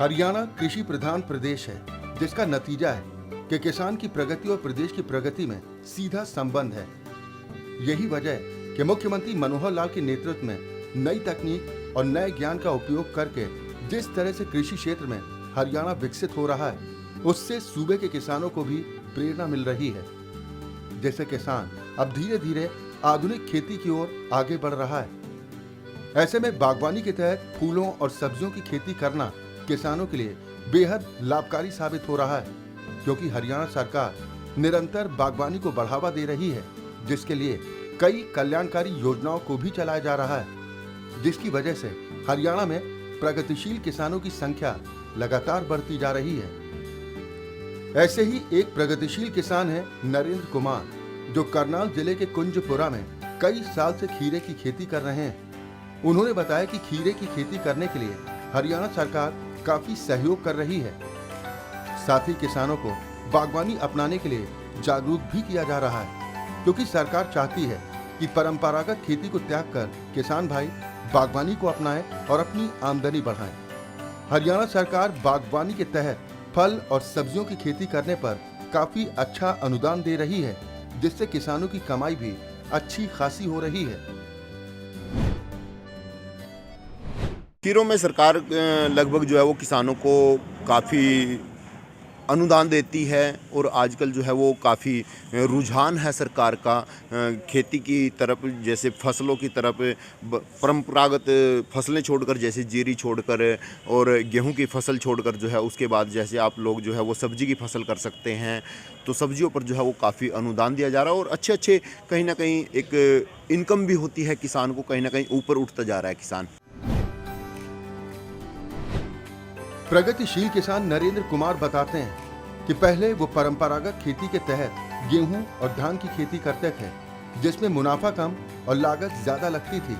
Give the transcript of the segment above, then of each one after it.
हरियाणा कृषि प्रधान प्रदेश है, जिसका नतीजा है कि किसान की प्रगति और प्रदेश की प्रगति में सीधा संबंध है। यही वजह है कि मुख्यमंत्री मनोहर लाल के नेतृत्व में नई तकनीक और नए ज्ञान का उपयोग करके जिस तरह से कृषि क्षेत्र में हरियाणा विकसित हो रहा है, उससे सूबे के किसानों को भी प्रेरणा मिल रही है। जैसे किसान अब धीरे धीरे आधुनिक खेती की ओर आगे बढ़ रहा है। ऐसे में बागवानी के तहत फूलों और सब्जियों की खेती करना किसानों के लिए बेहद लाभकारी साबित हो रहा है, क्योंकि हरियाणा सरकार निरंतर बागवानी को बढ़ावा दे रही है, जिसके लिए कई कल्याणकारी योजनाओं को भी चलाया जा रहा है, जिसकी वजह से हरियाणा में प्रगतिशील किसानों की संख्या लगातार बढ़ती जा रही है। ऐसे ही एक प्रगतिशील किसान है नरेंद्र कुमार, जो करनाल जिले के कुंजपुरा में कई साल से खीरे की खेती कर रहे हैं। उन्होंने बताया कि खीरे की खेती करने के लिए हरियाणा सरकार काफी सहयोग कर रही है। साथ ही किसानों को बागवानी अपनाने के लिए जागरूक भी किया जा रहा है, क्योंकि सरकार चाहती है कि परंपरागत खेती को त्याग कर किसान भाई बागवानी को अपनाएं और अपनी आमदनी बढ़ाएं। हरियाणा सरकार बागवानी के तहत फल और सब्जियों की खेती करने पर काफी अच्छा अनुदान दे रही है, जिससे किसानों की कमाई भी अच्छी खासी हो रही है। खीरों में सरकार लगभग जो है वो किसानों को काफ़ी अनुदान देती है और आजकल जो है वो काफ़ी रुझान है सरकार का खेती की तरफ, जैसे फसलों की तरफ। परंपरागत फसलें छोड़कर, जैसे जीरी छोड़कर और गेहूं की फसल छोड़कर जो है उसके बाद जैसे आप लोग जो है वो सब्जी की फसल कर सकते हैं, तो सब्जियों पर जो है वो काफ़ी अनुदान दिया जा रहा है और अच्छे अच्छे कहीं ना कहीं एक इनकम भी होती है किसान को, कहीं ना कहीं ऊपर उठता जा रहा है किसान। प्रगतिशील किसान नरेंद्र कुमार बताते हैं कि पहले वो परंपरागत खेती के तहत गेहूं और धान की खेती करते थे, जिसमें मुनाफा कम और लागत ज्यादा लगती थी।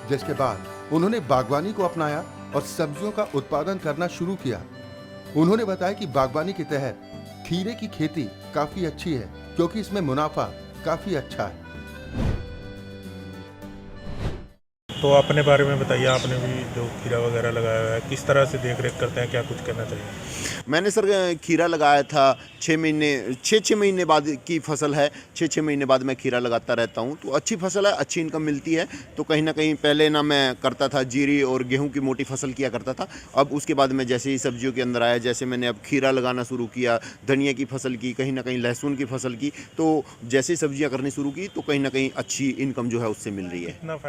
जिसके बाद उन्होंने बागवानी को अपनाया और सब्जियों का उत्पादन करना शुरू किया। उन्होंने बताया कि बागवानी के तहत खीरे की खेती काफी अच्छी है, क्योंकि इसमें मुनाफा काफी अच्छा है। तो अपने बारे में बताइए, आपने भी जो खीरा वगैरह लगाया हुआ है, किस तरह से देख रेख करते हैं, क्या कुछ करना चाहिए? मैंने सर खीरा लगाया था 6 महीने बाद की फसल है। 6 महीने बाद मैं खीरा लगाता रहता हूँ, तो अच्छी फसल है, अच्छी इनकम मिलती है। तो कहीं ना कहीं पहले ना मैं करता था जीरी और गेहूं की मोटी फसल किया करता था, अब उसके बाद मैं जैसे ही सब्जियों के अंदर आया, जैसे मैंने अब खीरा लगाना शुरू किया, धनिया की फसल की, कहीं ना कहीं लहसुन की फसल की, तो जैसे ही सब्जियाँ करनी शुरू की तो कहीं ना कहीं अच्छी इनकम जो है उससे मिल रही है।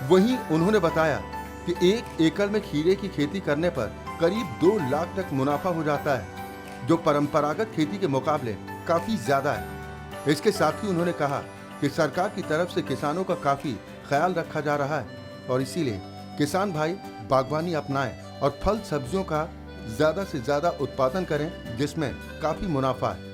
वहीं उन्होंने बताया कि 1 एकड़ में खीरे की खेती करने पर करीब 2 लाख तक मुनाफा हो जाता है, जो परंपरागत खेती के मुकाबले काफी ज्यादा है। इसके साथ ही उन्होंने कहा कि सरकार की तरफ से किसानों का काफी ख्याल रखा जा रहा है और इसीलिए किसान भाई बागवानी अपनाएं और फल सब्जियों का ज्यादा से ज्यादा उत्पादन करें, जिसमें काफी मुनाफा है।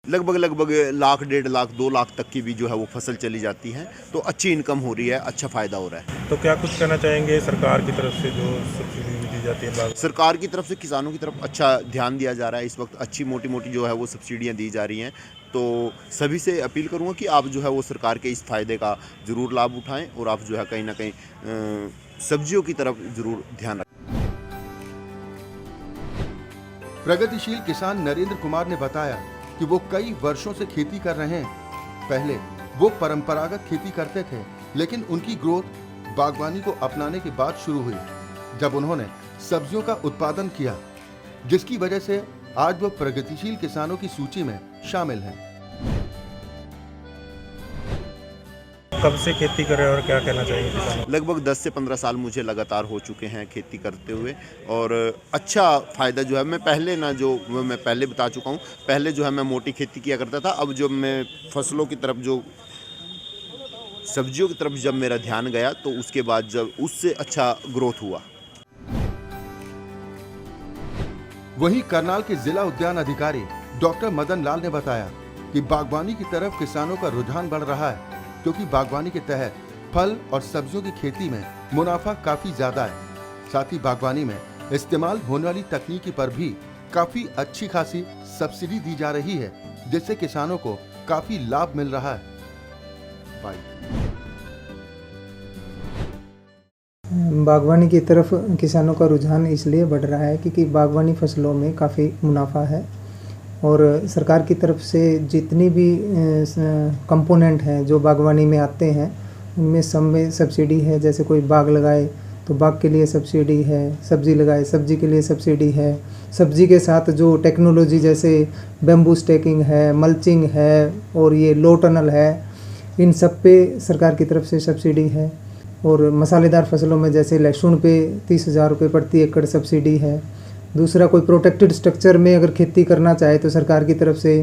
लगभग 1 लाख, 1.5 लाख, 2 लाख तक की भी जो है वो फसल चली जाती है, तो अच्छी इनकम हो रही है, अच्छा फ़ायदा हो रहा है। तो क्या कुछ कहना चाहेंगे सरकार की तरफ से जो सब्सिडी दी जाती है? सरकार की तरफ से किसानों की तरफ अच्छा ध्यान दिया जा रहा है। इस वक्त अच्छी मोटी मोटी जो है वो सब्सिडियाँ दी जा रही हैं, तो सभी से अपील करूँगा कि आप जो है वो सरकार के इस फ़ायदे का ज़रूर लाभ उठाएँ और आप जो है कहीं ना कहीं सब्जियों की तरफ ज़रूर ध्यान रखें। प्रगतिशील किसान नरेंद्र कुमार ने बताया कि वो कई वर्षों से खेती कर रहे हैं। पहले वो परंपरागत खेती करते थे, लेकिन उनकी ग्रोथ बागवानी को अपनाने के बाद शुरू हुई, जब उन्होंने सब्जियों का उत्पादन किया, जिसकी वजह से आज वो प्रगतिशील किसानों की सूची में शामिल हैं। कब से खेती कर रहे हैं और क्या कहना चाहिए किसानों? लगभग 10 से 15 साल मुझे लगातार हो चुके हैं खेती करते हुए और अच्छा फ़ायदा जो है, मैं पहले बता चुका हूँ, पहले जो है मैं मोटी खेती किया करता था। अब जब मैं फसलों की तरफ, जो सब्जियों की तरफ जब मेरा ध्यान गया, तो उसके बाद जब उससे अच्छा ग्रोथ हुआ। वहीं करनाल के जिला उद्यान अधिकारी डॉक्टर मदन लाल ने बताया कि बागवानी की तरफ किसानों का रुझान बढ़ रहा है, क्योंकि बागवानी के तहत फल और सब्जियों की खेती में मुनाफा काफी ज्यादा है। साथ ही बागवानी में इस्तेमाल होने वाली तकनीकी पर भी काफी अच्छी खासी सब्सिडी दी जा रही है, जिससे किसानों को काफी लाभ मिल रहा है। बाय। बागवानी की तरफ किसानों का रुझान इसलिए बढ़ रहा है क्योंकि बागवानी फसलों में काफ़ी मुनाफा है और सरकार की तरफ से जितनी भी कंपोनेंट हैं जो बागवानी में आते हैं उनमें सब में सब्सिडी है। जैसे कोई बाग लगाए तो बाग के लिए सब्सिडी है, सब्जी लगाए सब्जी के लिए सब्सिडी है। सब्जी के साथ जो टेक्नोलॉजी जैसे बेम्बू स्टैकिंग है, मल्चिंग है और ये लो टनल है, इन सब पे सरकार की तरफ से सब्सिडी है। और मसालेदार फसलों में जैसे लहसुन पे 30,000 रुपये प्रति एकड़ सब्सिडी है। दूसरा, कोई प्रोटेक्टेड स्ट्रक्चर में अगर खेती करना चाहे तो सरकार की तरफ से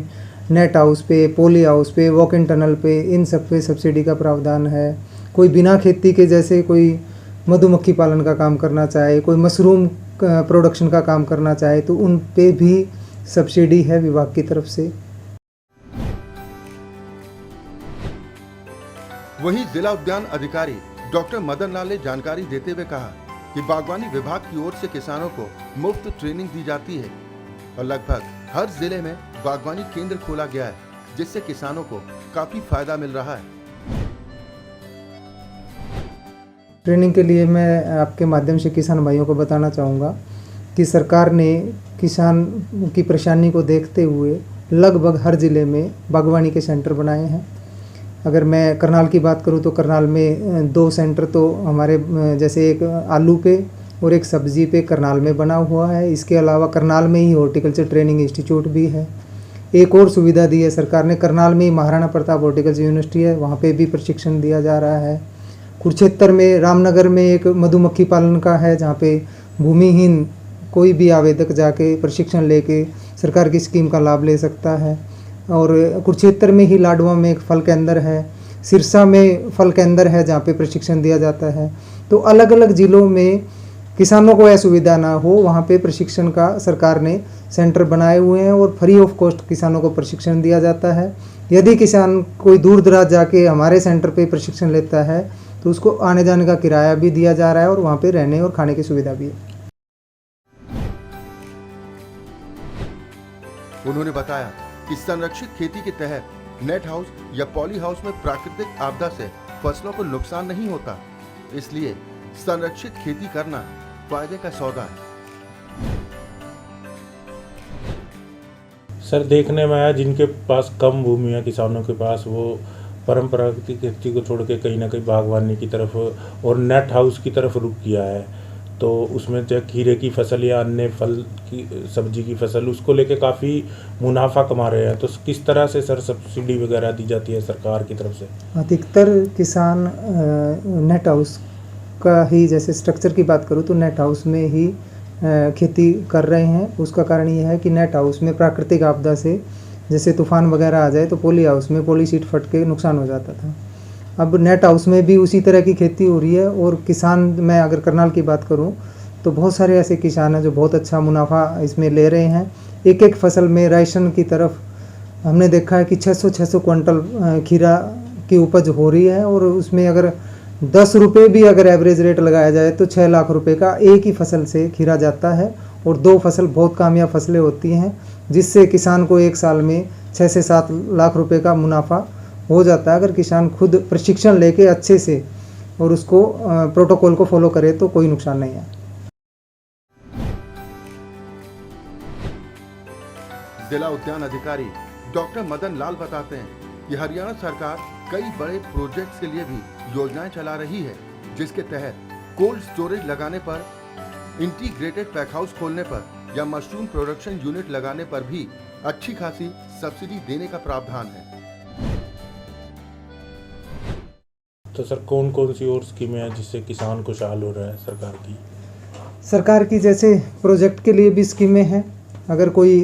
नेट हाउस पे, पॉली हाउस पे, वॉक इन टनल पे, इन सब पे सब्सिडी का प्रावधान है। कोई बिना खेती के जैसे कोई मधुमक्खी पालन का काम करना चाहे, कोई मशरूम प्रोडक्शन का काम करना चाहे तो उन पे भी सब्सिडी है विभाग की तरफ से। वहीं जिला उद्यान अधिकारी डॉक्टर मदन लाल ने जानकारी देते हुए कहा कि बागवानी विभाग की ओर से किसानों को मुफ्त ट्रेनिंग दी जाती है और लगभग हर जिले में बागवानी केंद्र खोला गया है, जिससे किसानों को काफी फायदा मिल रहा है। ट्रेनिंग के लिए मैं आपके माध्यम से किसान भाइयों को बताना चाहूँगा कि सरकार ने किसान की परेशानी को देखते हुए लगभग हर ज़िले में बागवानी के सेंटर बनाए हैं। अगर मैं करनाल की बात करूँ तो करनाल में 2 सेंटर तो हमारे जैसे एक आलू पे और एक सब्जी पे करनाल में बना हुआ है। इसके अलावा करनाल में ही हॉर्टिकल्चर ट्रेनिंग इंस्टीट्यूट भी है। एक और सुविधा दी है सरकार ने, करनाल में ही महाराणा प्रताप हॉर्टिकल्चर यूनिवर्सिटी है, वहाँ पे भी प्रशिक्षण दिया जा रहा है। कुरुक्षेत्र में रामनगर में एक मधुमक्खी पालन का है, जहाँ पे भूमिहीन कोई भी आवेदक जाके प्रशिक्षण लेके सरकार की स्कीम का लाभ ले सकता है। और कुरुक्षेत्र में ही लाडवा में एक फल केंद्र है, सिरसा में फल केंद्र है जहाँ पे प्रशिक्षण दिया जाता है। तो अलग अलग ज़िलों में किसानों को यह सुविधा ना हो, वहाँ पे प्रशिक्षण का सरकार ने सेंटर बनाए हुए हैं और फ्री ऑफ कॉस्ट किसानों को प्रशिक्षण दिया जाता है। यदि किसान कोई दूर दराज जाके हमारे सेंटर पे प्रशिक्षण लेता है तो उसको आने जाने का किराया भी दिया जा रहा है और वहाँ पे रहने और खाने की सुविधा भी है। उन्होंने बताया कि संरक्षित खेती के तहत नेट हाउस या पॉली हाउस में प्राकृतिक आपदा से फसलों को नुकसान नहीं होता, इसलिए संरक्षित खेती करना फायदे का सौदा है। सर, देखने में आया जिनके पास कम भूमि है किसानों के पास, वो परंपरागत खेती को छोड़ के कहीं ना कहीं बागवानी की तरफ और नेट हाउस की तरफ रुख किया है। तो उसमें चाहे खीरे की फसल या अन्य फल की सब्जी की फसल, उसको लेके काफ़ी मुनाफा कमा रहे हैं। तो किस तरह से सर सब्सिडी वगैरह दी जाती है सरकार की तरफ से? अधिकतर किसान नेट हाउस का ही, जैसे स्ट्रक्चर की बात करूँ तो नेट हाउस में ही खेती कर रहे हैं। उसका कारण यह है कि नेट हाउस में प्राकृतिक आपदा से जैसे तूफान वगैरह आ जाए तो पॉली हाउस में पॉली शीट फट के नुकसान हो जाता था। अब नेट हाउस में भी उसी तरह की खेती हो रही है और किसान, मैं अगर करनाल की बात करूं तो बहुत सारे ऐसे किसान हैं जो बहुत अच्छा मुनाफा इसमें ले रहे हैं। एक एक फसल में राशन की तरफ हमने देखा है कि 600 क्विंटल खीरा की उपज हो रही है और उसमें अगर 10 रुपये भी अगर एवरेज रेट लगाया जाए तो 6 लाख रुपए का एक ही फसल से खीरा जाता है और 2 फसल बहुत कामयाब फसलें होती हैं, जिससे किसान को एक साल में 6 से 7 लाख रुपए का मुनाफा हो जाता है। अगर किसान खुद प्रशिक्षण लेके अच्छे से और उसको प्रोटोकॉल को फॉलो करे तो कोई नुकसान नहीं है। जिला उद्यान अधिकारी डॉक्टर मदन लाल बताते हैं कि हरियाणा सरकार कई बड़े प्रोजेक्ट्स के लिए भी योजनाएं चला रही है, जिसके तहत कोल्ड स्टोरेज लगाने पर, इंटीग्रेटेड पैक हाउस खोलने पर या मशरूम प्रोडक्शन यूनिट लगाने पर भी अच्छी खासी सब्सिडी देने का प्रावधान है। तो सर, कौन कौन सी और स्कीमें हैं जिससे किसान खुशहाल हो रहा है सरकार की? सरकार की जैसे प्रोजेक्ट के लिए भी स्कीमें हैं। अगर कोई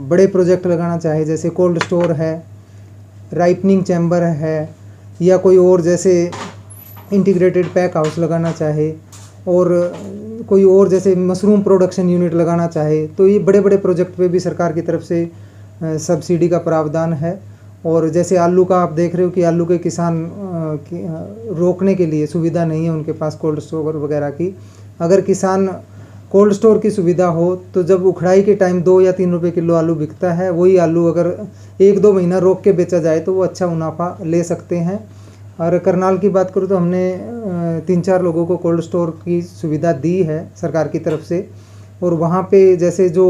बड़े प्रोजेक्ट लगाना चाहे, जैसे कोल्ड स्टोर है, राइपनिंग चैम्बर है, या कोई और जैसे इंटीग्रेटेड पैक हाउस लगाना चाहे और कोई और जैसे मशरूम प्रोडक्शन यूनिट लगाना चाहे, तो ये बड़े बड़े प्रोजेक्ट पे भी सरकार की तरफ से सब्सिडी का प्रावधान है। और जैसे आलू का आप देख रहे हो कि आलू के किसान रोकने के लिए सुविधा नहीं है उनके पास कोल्ड स्टोर वगैरह की। अगर किसान कोल्ड स्टोर की सुविधा हो तो जब उखड़ाई के टाइम 2 या 3 रुपये किलो आलू बिकता है, वही आलू अगर 1-2 महीना रोक के बेचा जाए तो वो अच्छा मुनाफा ले सकते हैं। और करनाल की बात करूँ तो हमने 3-4 लोगों को कोल्ड स्टोर की सुविधा दी है सरकार की तरफ से। और वहाँ पे जैसे जो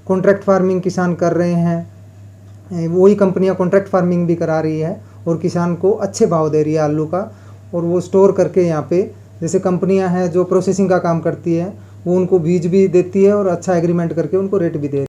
कॉन्ट्रैक्ट फार्मिंग किसान कर रहे हैं, वही कंपनियाँ कॉन्ट्रैक्ट फार्मिंग भी करा रही है और किसान को अच्छे भाव दे रही है आलू का। और वो स्टोर करके यहाँ पे जैसे कंपनियाँ हैं जो प्रोसेसिंग का काम करती है, वो उनको बीज भी देती है और अच्छा एग्रीमेंट करके उनको रेट भी दे रही है।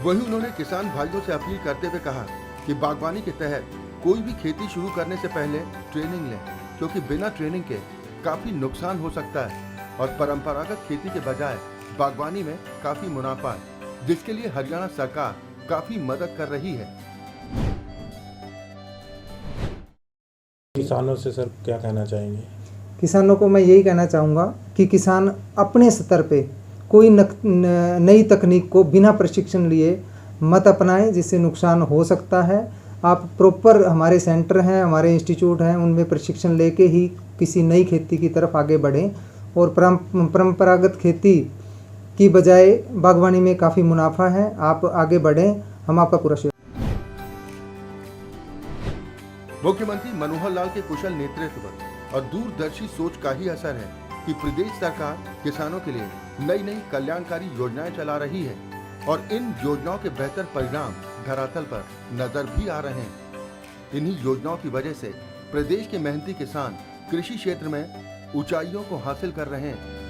वहीं उन्होंने किसान भाइयों से अपील करते हुए कहा कि बागवानी के तहत कोई भी खेती शुरू करने से पहले ट्रेनिंग लें, क्योंकि बिना ट्रेनिंग के काफी नुकसान हो सकता है और परंपरागत खेती के बजाय बागवानी में काफी मुनाफा है, जिसके लिए हरियाणा सरकार काफी मदद कर रही है। किसानों से सर क्या कहना चाहेंगे? किसानों को मैं यही कहना चाहूँगा कि किसान अपने स्तर पे कोई नई तकनीक को बिना प्रशिक्षण लिए मत अपनाएं, जिससे नुकसान हो सकता है। आप प्रॉपर हमारे सेंटर हैं, हमारे इंस्टीट्यूट हैं, उनमें प्रशिक्षण लेके ही किसी नई खेती की तरफ आगे बढ़ें और परंपरागत खेती की बजाय बागवानी में काफ़ी मुनाफा है। आप आगे बढ़ें, हम आपका पूरा सहयोग। मुख्यमंत्री मनोहर लाल के कुशल नेतृत्व और दूरदर्शी सोच का ही असर है कि प्रदेश सरकार किसानों के लिए नई नई कल्याणकारी योजनाएं चला रही है और इन योजनाओं के बेहतर परिणाम धरातल पर नजर भी आ रहे हैं। इन्हीं योजनाओं की वजह से प्रदेश के मेहनती किसान कृषि क्षेत्र में ऊंचाइयों को हासिल कर रहे हैं